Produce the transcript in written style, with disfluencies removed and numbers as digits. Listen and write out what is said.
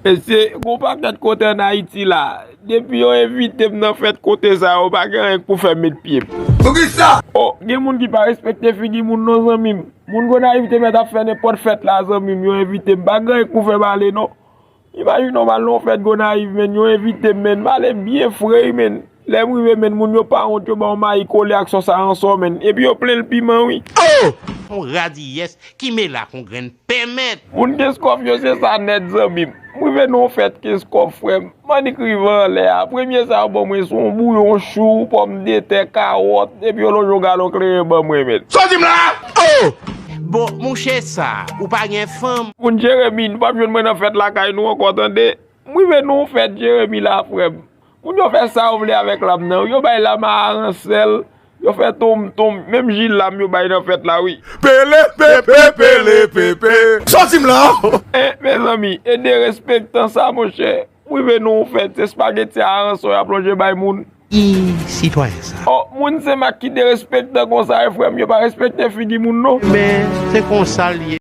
E se, kon pa ket kote en Haïti la, depi yo evite m nan fèt kote sa, yo pa gen pou fè met pied. Oh, gen moun ki pa respekte figi moun non zanmim. Moun kon a evite met a fè n'importe fèt la zanmim, yo evite m. Pa gen pou fè bale non. Imagine normal non fèt kon a evite men, yo evite men, bale bien frey men. Les rive men moun yo pa honte yo ba ma y coller ak ça ensemble men. Et puis yo plein le piment oui. Oh! On radies qui met là qu'on graine permettre. Moun keskof yo c'est ça net zanmim. Rive non fèt keskof frère. Man écrivant là, premier ça bon moi son bouillon chou, pomme de terre, carotte et puis on jo galon clair ba moi men. Sorti là! Oh! Bon, mon cher ça, ou pas gen femme. Moun Jérémy, pas besoin de nan fèt la kay nou encore attendez. Rive non fèt Jérémy là frère. Moun yo fait ça ouvle avec la nan, yo bay la ma arancel, yo fait tom, même Gilles là, yo bay nan fait là oui. Pélé. Sorti là! Mes amis, et de respectant ça mon cher. Oui, mais nous fait c'est spaghetti à arancel à plonger bay moun. Citoyen ça. Oh, moun c'est ma qui de respectant comme ça frère, yo pas respecter figi moun non. Mais c'est qu'on s'allie.